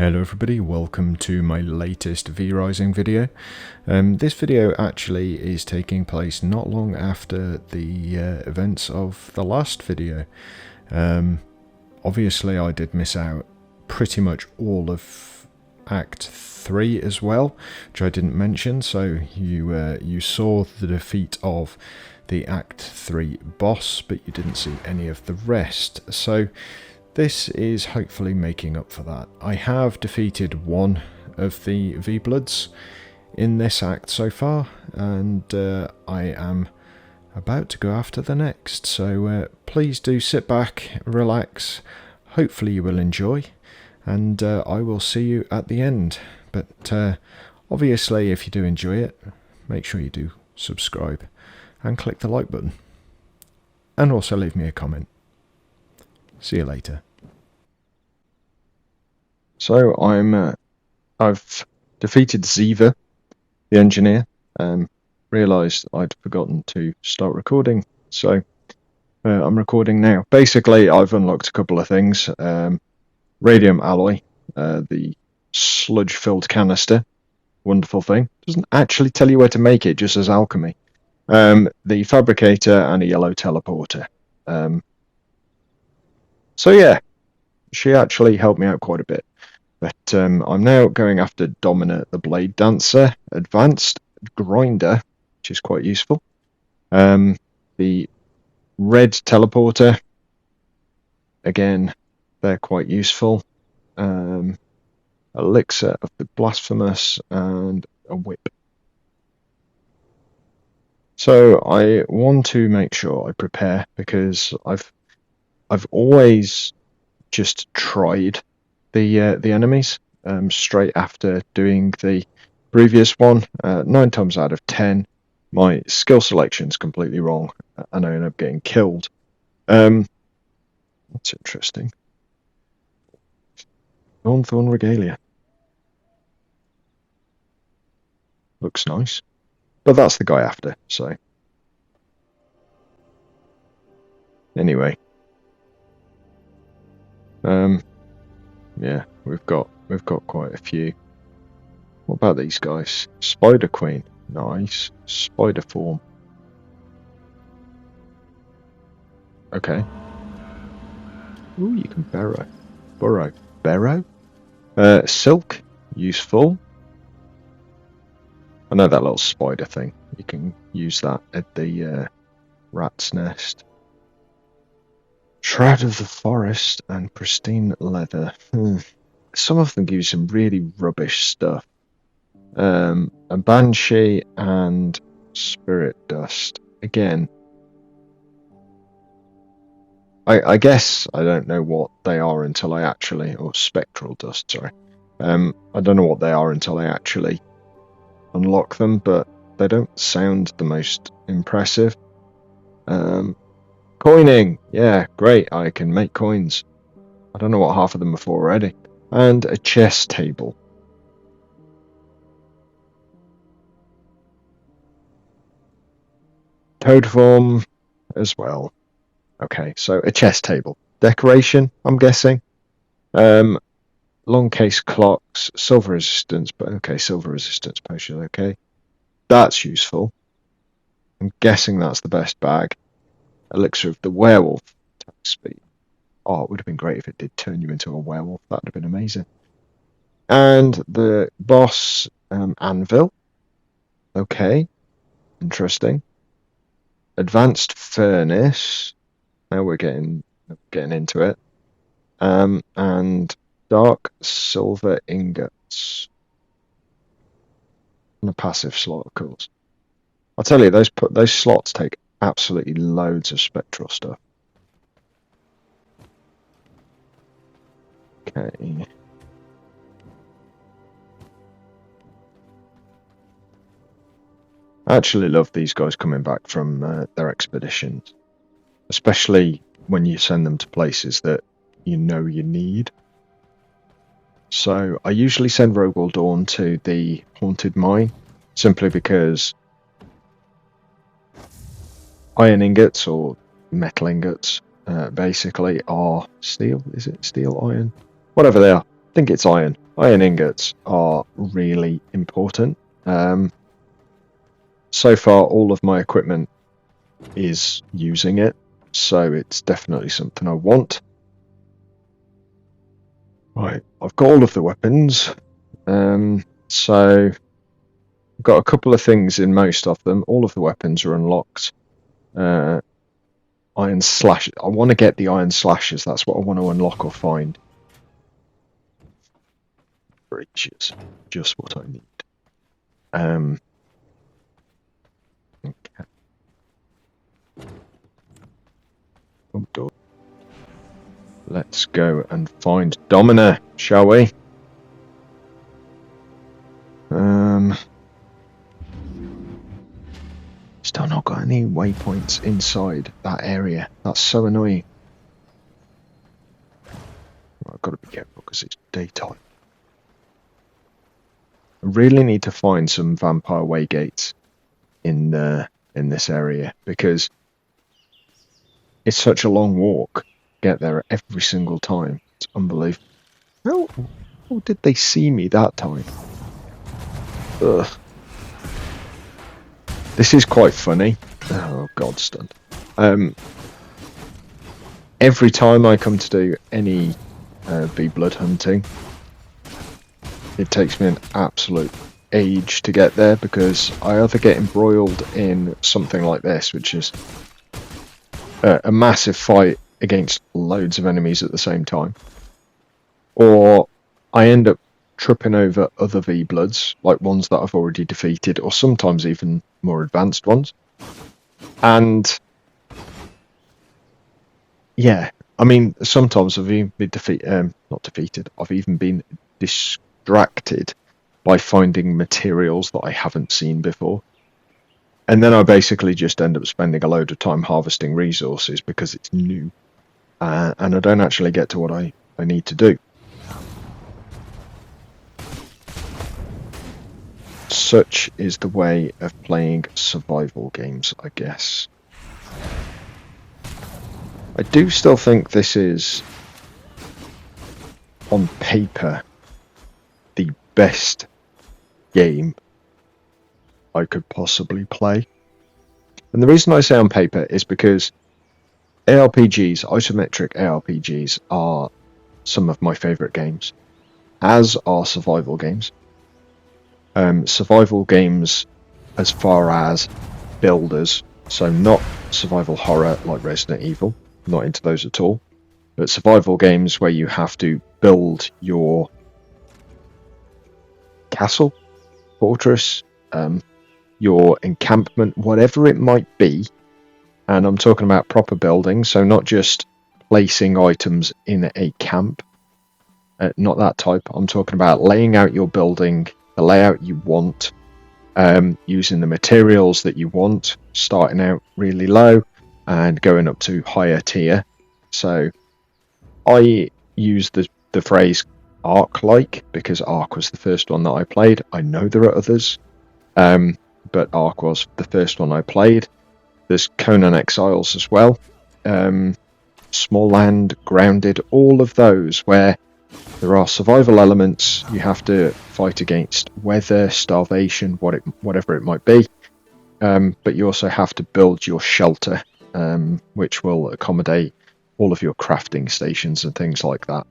Hello everybody, welcome to my latest V-Rising video. This video actually is taking place not long after the events of the last video. Obviously I did miss out pretty much all of Act 3 as well, which I didn't mention, so you saw the defeat of the Act 3 boss, but you didn't see any of the rest. So this is hopefully making up for that. I have defeated one of the V-Bloods in this act so far, and I am about to go after the next. So please do sit back, relax, hopefully you will enjoy, and I will see you at the end. But obviously if you do enjoy it, make sure you do subscribe and click the like button. And also leave me a comment. See you later. So I've defeated Ziva, the engineer. Realised I'd forgotten to start recording, so I'm recording now. Basically, I've unlocked a couple of things. Radium alloy, the sludge-filled canister, wonderful thing. Doesn't actually tell you where to make it, just as alchemy. The fabricator and a yellow teleporter. So yeah, she actually helped me out quite a bit. But I'm now going after Domina the Blade Dancer, Advanced Grinder, which is quite useful. The red teleporter, again, they're quite useful. Elixir of the Blasphemous and a whip. So I want to make sure I prepare, because I've always just tried the enemies straight after doing the previous one. 9 times out of 10 my skill selection's completely wrong and I end up getting killed. That's interesting. Thorn Regalia looks nice, but that's the guy after, so anyway. Yeah, we've got quite a few. What about these guys? Spider Queen, nice. Spider form. Okay. Ooh, you can burrow. Silk, useful. I know that little spider thing. You can use that at the rat's nest. Shroud of the Forest and Pristine Leather. Some of them give you some really rubbish stuff. A Banshee and Spirit Dust. Again, I guess I don't know what they are until I actually... or Spectral Dust, sorry. I don't know what they are until I actually unlock them, but they don't sound the most impressive. Coining! Yeah, great, I can make coins. I don't know what half of them are for already. And a chess table. Toad form as well. Okay, so a chess table. Decoration, I'm guessing. Long case clocks, silver resistance, but okay, silver resistance potion, okay. That's useful. I'm guessing that's the best bag. Elixir of the Werewolf, attack speed. Oh, it would have been great if it did turn you into a werewolf. That would have been amazing. And the boss anvil. Okay, interesting. Advanced furnace. Now we're getting into it. And dark silver ingots. And a passive slot, of course. I'll tell you, those slots take absolutely loads of spectral stuff. Okay. I actually love these guys coming back from their expeditions, especially when you send them to places that you know you need. So I usually send Rogel Dawn to the Haunted Mine, simply because iron ingots, or metal ingots, basically are steel. Is it steel, iron? Whatever they are. I think it's iron. Iron ingots are really important. So far, all of my equipment is using it, so it's definitely something I want. Right, I've got all of the weapons. So I've got a couple of things in most of them. All of the weapons are unlocked. Iron slash. I want to get the iron slashes. That's what I want to unlock or find. Breaches, just what I need. Okay. Oh, door. Let's go and find Domina, shall we? Still not got any waypoints inside that area. That's so annoying. Well, I've got to be careful because it's daytime. I really need to find some vampire waygates in this area because it's such a long walk. Get there every single time. It's unbelievable. How did they see me that time? Ugh. This is quite funny. Oh, God, stunned. Every time I come to do any bee blood hunting, it takes me an absolute age to get there because I either get embroiled in something like this, which is a massive fight against loads of enemies at the same time, or I end up tripping over other V-Bloods, like ones that I've already defeated, or sometimes even more advanced ones. And yeah, I mean, sometimes I've even been not defeated, I've even been distracted by finding materials that I haven't seen before. And then I basically just end up spending a load of time harvesting resources because it's new. And I don't actually get to what I need to do. Such is the way of playing survival games, I guess. I do still think this is, on paper, the best game I could possibly play. And the reason I say on paper is because ARPGs, isometric ARPGs, are some of my favourite games, as are survival games. Survival games as far as builders, so not survival horror like Resident Evil, not into those at all, but survival games where you have to build your castle, fortress, your encampment, whatever it might be. And I'm talking about proper building, so not just placing items in a camp, not that type. I'm talking about laying out your building, the layout you want, using the materials that you want, starting out really low and going up to higher tier. So I use the phrase Ark-like because Ark was the first one that I played. I know there are others, but Ark was the first one I played. There's Conan Exiles as well, Small Land, Grounded, all of those where there are survival elements. You have to fight against weather, starvation, whatever it might be, but you also have to build your shelter, which will accommodate all of your crafting stations and things like that.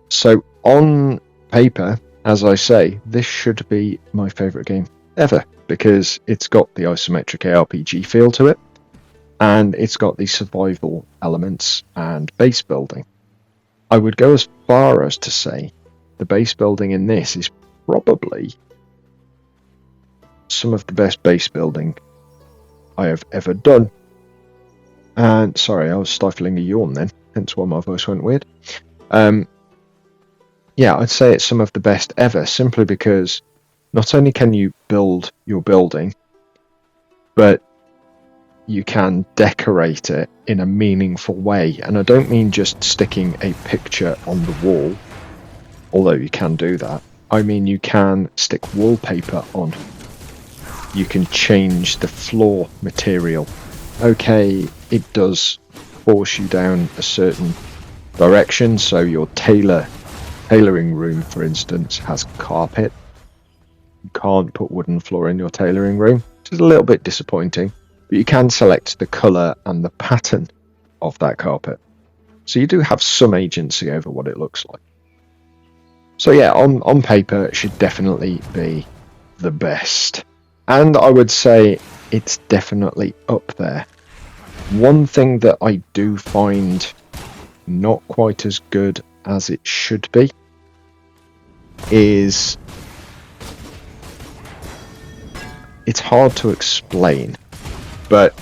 So on paper, as I say, this should be my favourite game ever because it's got the isometric ARPG feel to it, and it's got the survival elements and base building. I would go as far as to say the base building in this is probably some of the best base building I have ever done. And sorry, I was stifling a yawn then, hence why my voice went weird. Yeah, I'd say it's some of the best ever, simply because not only can you build your building, but you can decorate it in a meaningful way. And I don't mean just sticking a picture on the wall, although you can do that. I mean you can stick wallpaper on. You can change the floor material. Okay, it does force you down a certain direction, so your tailor tailoring room, for instance, has carpet. You can't put wooden floor in your tailoring room, which is a little bit disappointing, but you can select the colour and the pattern of that carpet. So you do have some agency over what it looks like. So yeah, on paper, it should definitely be the best. And I would say it's definitely up there. One thing that I do find not quite as good as it should be is it's hard to explain, but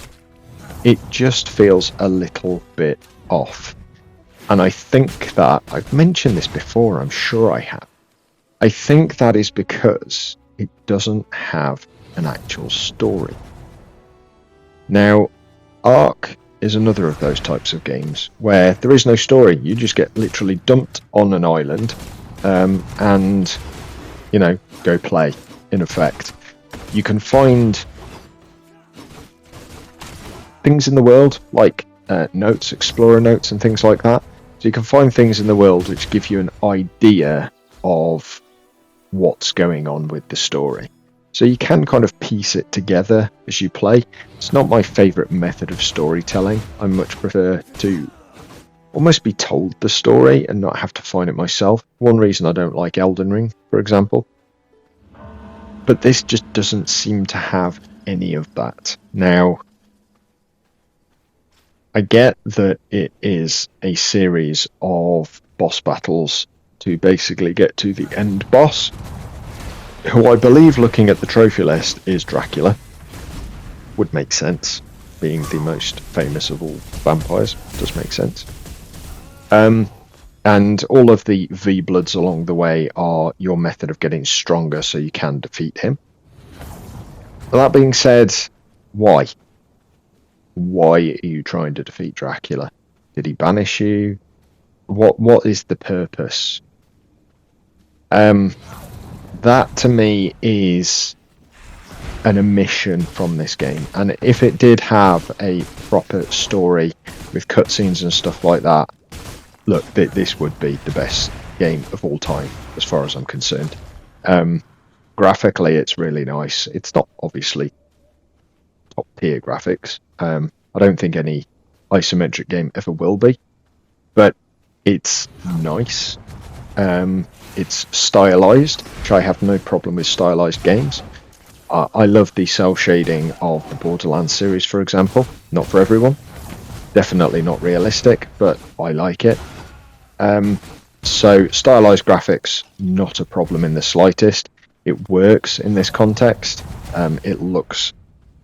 it just feels a little bit off. And I think that, I've mentioned this before, I'm sure I have. I think that is because it doesn't have an actual story. Now, Ark is another of those types of games where there is no story. You just get literally dumped on an island and, you know, go play, in effect. You can find things in the world, like notes, explorer notes and things like that. So you can find things in the world which give you an idea of what's going on with the story. So you can kind of piece it together as you play. It's not my favourite method of storytelling. I much prefer to almost be told the story and not have to find it myself. One reason I don't like Elden Ring, for example. But this just doesn't seem to have any of that. Now, I get that it is a series of boss battles to basically get to the end boss, who I believe, looking at the trophy list, is Dracula. Would make sense, being the most famous of all vampires. Does make sense. And all of the V-Bloods along the way are your method of getting stronger so you can defeat him. But that being said, why? Why are you trying to defeat Dracula? Did he banish you? What is the purpose? That to me is an omission from this game. And if it did have a proper story with cutscenes and stuff like that, look, this would be the best game of all time, as far as I'm concerned. Graphically, it's really nice. It's not obviously top tier graphics. I don't think any isometric game ever will be, but it's nice. It's stylized, which I have no problem with stylized games. I love the cell shading of the Borderlands series, for example. Not for everyone. Definitely not realistic, but I like it. So stylized graphics, not a problem in the slightest. It works in this context. It looks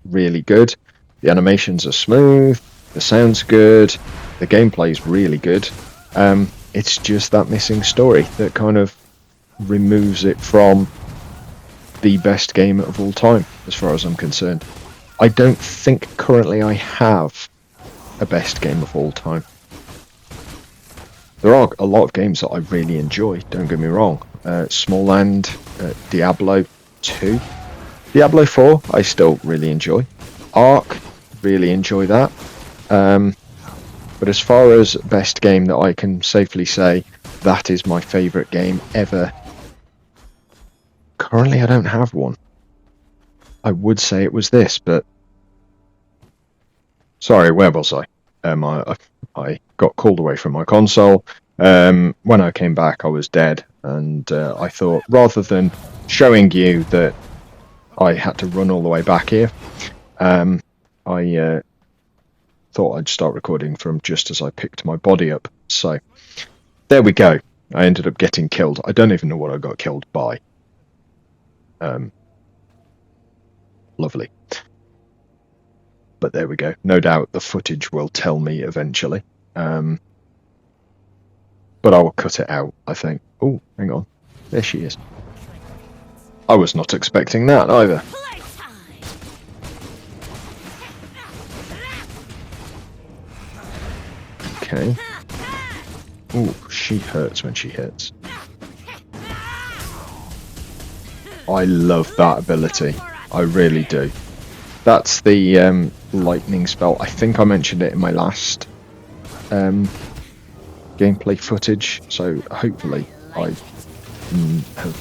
really good. The animations are smooth. The sound's good. The gameplay's really good. It's just that missing story that kind of removes it from the best game of all time, as far as I'm concerned. I don't think currently I have a best game of all time. There are a lot of games that I really enjoy, don't get me wrong. Smallland, Diablo 2, Diablo 4 I still really enjoy. Ark, really enjoy that. But as far as best game that I can safely say that is my favourite game ever, currently I don't have one. I would say it was this, but sorry, where was I? I got called away from my console. When I came back, I was dead, and I thought, rather than showing you that I had to run all the way back here, I thought I'd start recording from just as I picked my body up. So there we go. I ended up getting killed. I don't even know what I got killed by. Lovely. But there we go. No doubt the footage will tell me eventually. But I will cut it out, I think. Oh, hang on. There she is. I was not expecting that either. Okay. Ooh, she hurts when she hits. I love that ability. I really do. That's the lightning spell. I think I mentioned it in my last gameplay footage, so hopefully I have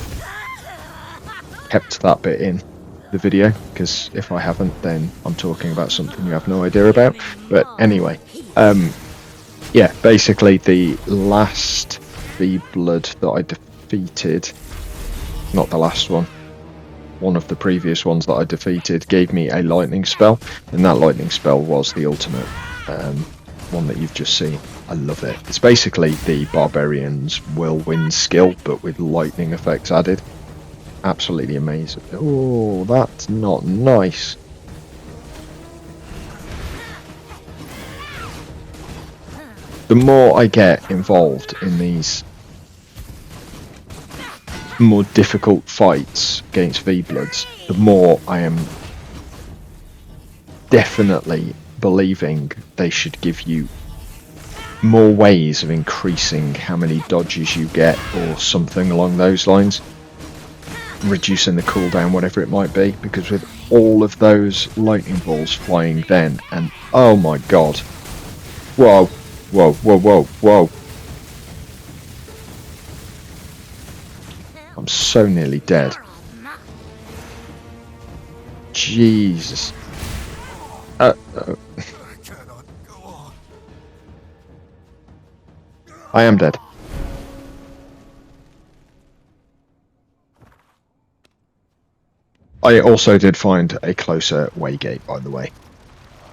kept that bit in the video, because if I haven't, then I'm talking about something you have no idea about. But anyway, yeah, basically the last V-Blood that I defeated, not the last one of the previous ones that I defeated, gave me a lightning spell, and that lightning spell was the ultimate one that you've just seen. I love it. It's basically the Barbarian's Whirlwind skill, but with lightning effects added. Absolutely amazing. Oh, that's not nice. The more I get involved in these more difficult fights against V-Bloods, the more I am definitely believing they should give you more ways of increasing how many dodges you get, or something along those lines. Reducing the cooldown, whatever it might be, because with all of those lightning balls flying then, and oh my god. Whoa, whoa, whoa, whoa, whoa. I'm so nearly dead. Jesus. I am dead. I also did find a closer waygate, by the way.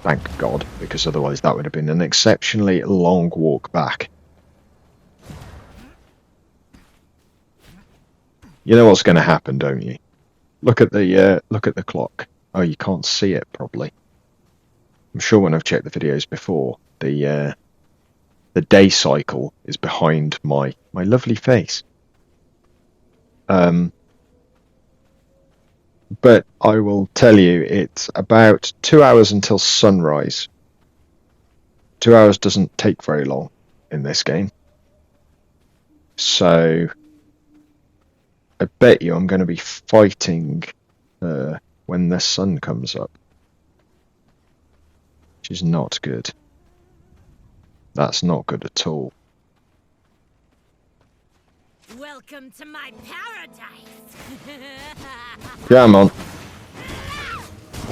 Thank God, because otherwise that would have been an exceptionally long walk back. You know what's going to happen, don't you? Look at the clock. Oh, you can't see it probably. I'm sure when I've checked the videos before, the day cycle is behind my lovely face. But I will tell you, it's about 2 hours until sunrise. 2 hours doesn't take very long in this game. So I bet you I'm going to be fighting when the sun comes up. Which is not good. That's not good at all. Welcome to my paradise. Come on.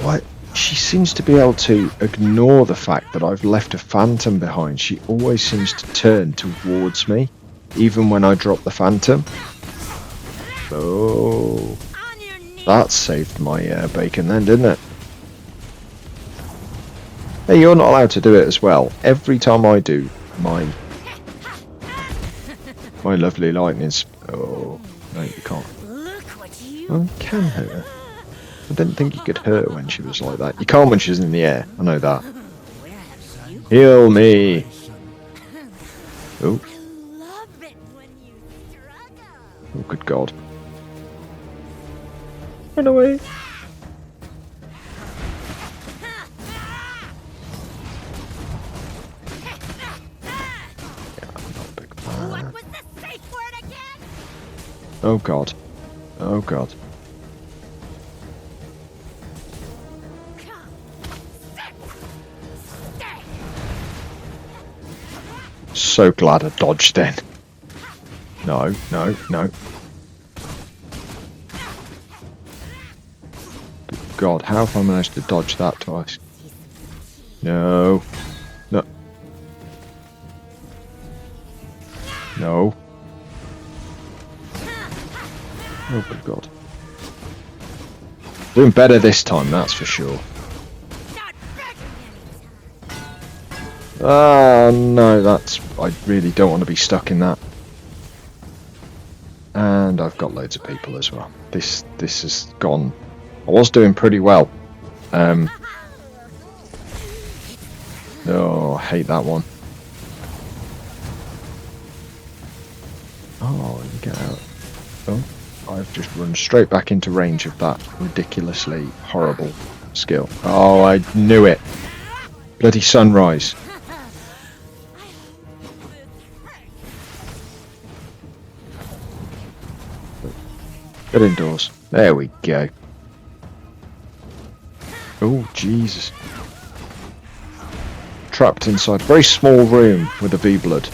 What? She seems to be able to ignore the fact that I've left a phantom behind. She always seems to turn towards me, even when I drop the phantom. Oh, that saved my bacon then, didn't it? Hey, you're not allowed to do it as well. Every time I do my lovely lightning. Oh, no, you can't. Oh, you can hurt her. I didn't think you could hurt her when she was like that. You can't when she's in the air. I know that. Heal me. Oh. Oh, good God. Run away. Oh God. Oh God. So glad I dodged then. No, no, no. Good God, how have I managed to dodge that twice? No. No. No. Oh, good God. Doing better this time, that's for sure. Oh, no, that's... I really don't want to be stuck in that. And I've got loads of people as well. This has gone... I was doing pretty well. Oh, I hate that one. Oh, you get out. Oh. I've just run straight back into range of that ridiculously horrible skill. Oh, I knew it. Bloody sunrise. Get indoors. There we go. Oh, Jesus. Trapped inside a very small room with a V-Blood.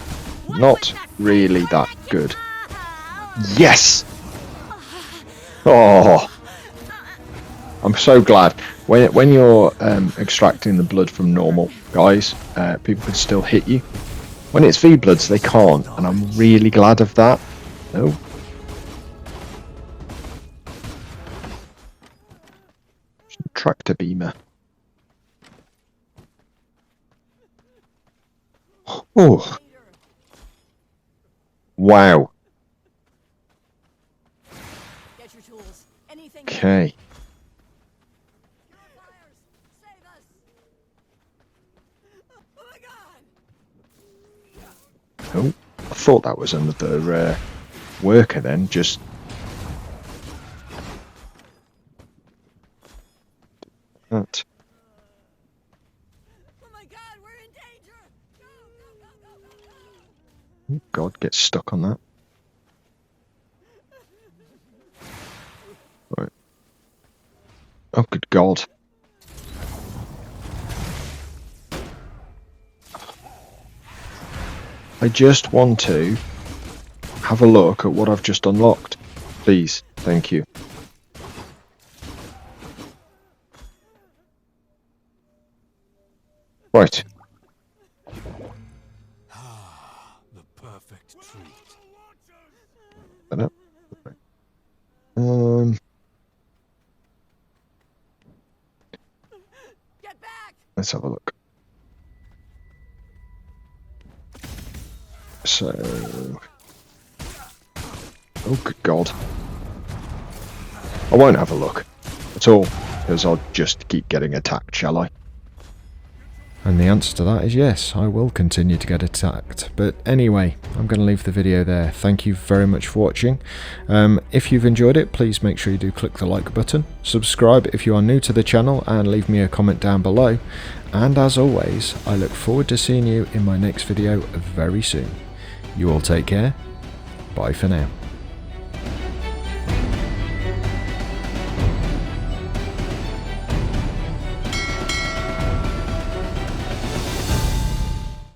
Not really that good. Yes! Oh, I'm so glad. When you're extracting the blood from normal guys, people can still hit you. When it's V-Bloods, they can't, and I'm really glad of that. No. Tractor beamer. Oh. Wow. Get your tools. Anything. Okay. Save us. Oh my god. Oh, I thought that was another worker then, just... That. Oh my god, we're in danger. Go, go, go, go, go, go. Oh, God, get stuck on that. Right. Oh, good God. I just want to have a look at what I've just unlocked. Please. Thank you. Right. The perfect treat. Get back. Let's have a look. So... Oh, good God. I won't have a look at all, because I'll just keep getting attacked, shall I? And the answer to that is yes, I will continue to get attacked. But anyway, I'm going to leave the video there. Thank you very much for watching. If you've enjoyed it, please make sure you do click the like button. Subscribe if you are new to the channel and leave me a comment down below. And as always, I look forward to seeing you in my next video very soon. You all take care. Bye for now.